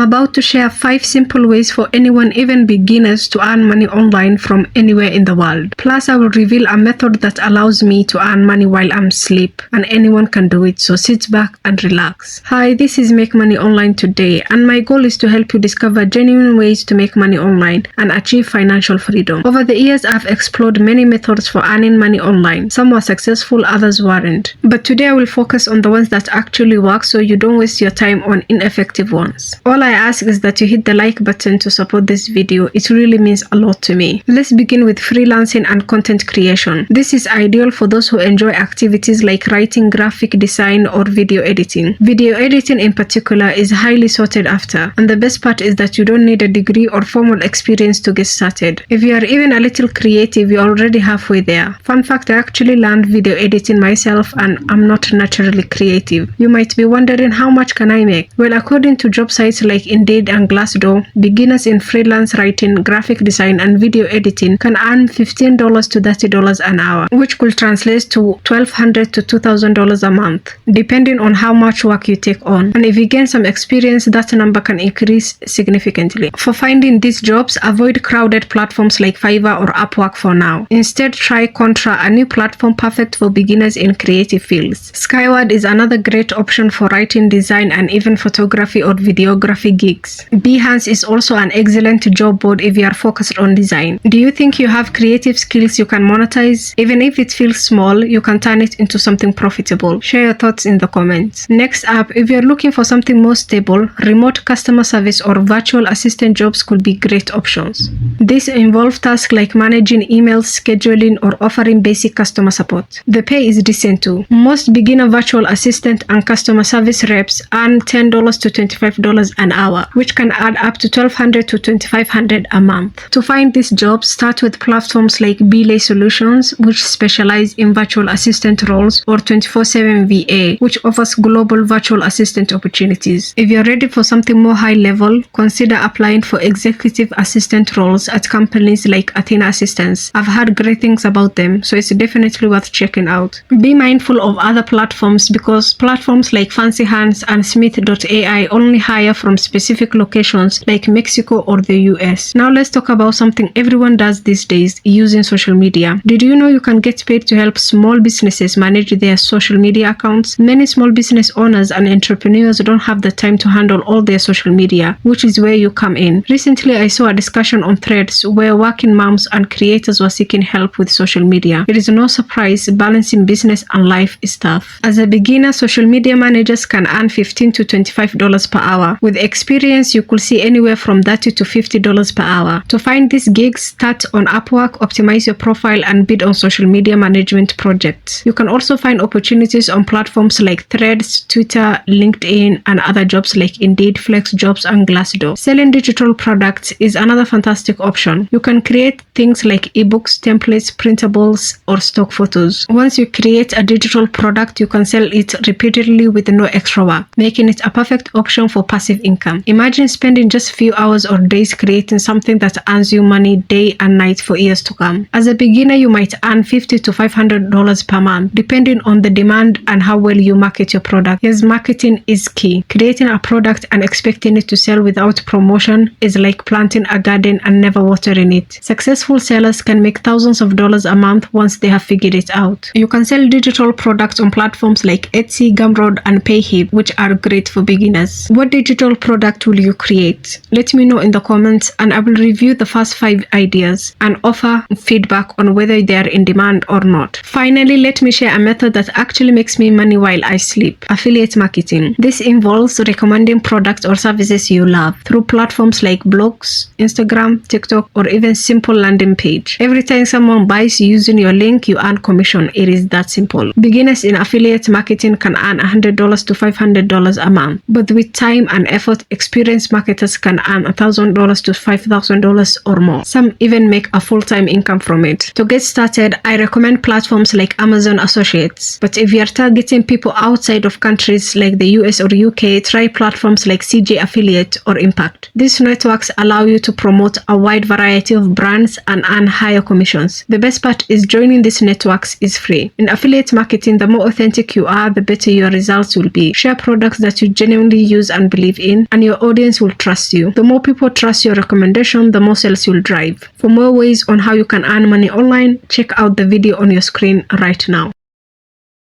about to share 5 simple ways for anyone, even beginners, to earn money online from anywhere in the world. Plus, I will reveal a method that allows me to earn money while I'm asleep, and anyone can do it, so sit back and relax. Hi, this is Make Money Online today, and my goal is to help you discover genuine ways to make money online and achieve financial freedom. Over the years, I've explored many methods for earning money online. Some were successful, others weren't. But today I will focus on the ones that actually work, so you don't waste your time on ineffective ones. All I ask is that you hit the like button to support this video. It really means a lot to me. Let's begin with freelancing and content creation. This is ideal for those who enjoy activities like writing, graphic design, or video editing. Video editing in particular is highly sought after, and the best part is that you don't need a degree or formal experience to get started. If you are even a little creative, you're already halfway there. Fun fact, I actually learned video editing myself, and I'm not naturally creative. You might be wondering, how much can I make? Well, according to job sites like Indeed and Glassdoor, beginners in freelance writing, graphic design, and video editing can earn $15 to $30 an hour, which could translate to $1,200 to $2,000 a month, depending on how much work you take on. And if you gain some experience, that number can increase significantly. For finding these jobs, avoid crowded platforms like Fiverr or Upwork for now. Instead, try Contra, a new platform perfect for beginners in creative fields. Skyward is another great option for writing, design, and even photography or videography gigs. Behance is also an excellent job board if you are focused on design. Do you think you have creative skills you can monetize? Even if it feels small, you can turn it into something profitable. Share your thoughts in the comments. Next up, if you're looking for something more stable, remote customer service or virtual assistant jobs could be great options. These involve tasks like managing emails, scheduling, or offering basic customer support. The pay is decent too. Most beginner virtual assistant and customer service reps earn $10 to $25 an hour, which can add up to $1,200 to $2,500 a month. To find these jobs, start with platforms like Belay Solutions, which specialize in virtual assistant roles, or 24/7 VA, which offers global virtual assistant opportunities. If you're ready for something more high level, consider applying for executive assistant roles at companies like Athena Assistants. I've heard great things about them, so it's definitely worth checking out. Be mindful of other platforms, because platforms like Fancy Hands and Smith.ai only hire from specific locations like Mexico or the US. Now let's talk about something everyone does these days, using social media. Did you know you can get paid to help small businesses manage their social media accounts? Many small business owners and entrepreneurs don't have the time to handle all their social media, which is where you come in. Recently, I saw a discussion on Threads where working moms and creators were seeking help with social media. It is no surprise balancing business and life is tough. As a beginner, social media managers can earn $15 to $25 per hour. With experience, you could see anywhere from $30 to $50 per hour. To find these gigs, start on Upwork, optimize your profile, and bid on social media management projects. You can also find opportunities on platforms like Threads, Twitter, LinkedIn, and other jobs like Indeed, FlexJobs, and Glassdoor. Selling digital products is another fantastic option. You can create things like ebooks, templates, printables, or stock photos. Once you create a digital product, you can sell it repeatedly with no extra work, making it a perfect option for passive income. Imagine spending just a few hours or days creating something that earns you money day and night for years to come. As a beginner, you might earn $50 to $500 per month, depending on the demand and how well you market your product. Yes, marketing is key. Creating a product and expecting it to sell without promotion is like planting a garden and never watering it. Successful sellers can make thousands of dollars a month once they have figured it out. You can sell digital products on platforms like Etsy, Gumroad, and Payhip, which are great for beginners. What digital product will you create? Let me know in the comments, and I will review the first 5 ideas and offer feedback on whether they are in demand or not. Finally, let me share a method that actually makes me money while I sleep: affiliate marketing. This involves recommending products or services you love through platforms like blogs, Instagram, TikTok, or even simple landing page. Every time someone buys using your link, you earn commission. It is that simple. Beginners in affiliate marketing can earn $100 to $500 a month, but with time and effort, experienced marketers can earn $1,000 to $5,000 or more. Some even make a full-time income from it. To get started, I recommend platforms like Amazon Associates. But if you are targeting people outside of countries like the US or UK, try platforms like CJ Affiliate or Impact. These networks allow you to promote a wide variety of brands and earn higher commissions. The best part is joining these networks is free. In affiliate marketing, the more authentic you are, the better your results will be. Share products that you genuinely use and believe in, and your audience will trust you. The more people trust your recommendation, the more sales you'll drive. For more ways on how you can earn money online, check out the video on your screen right now.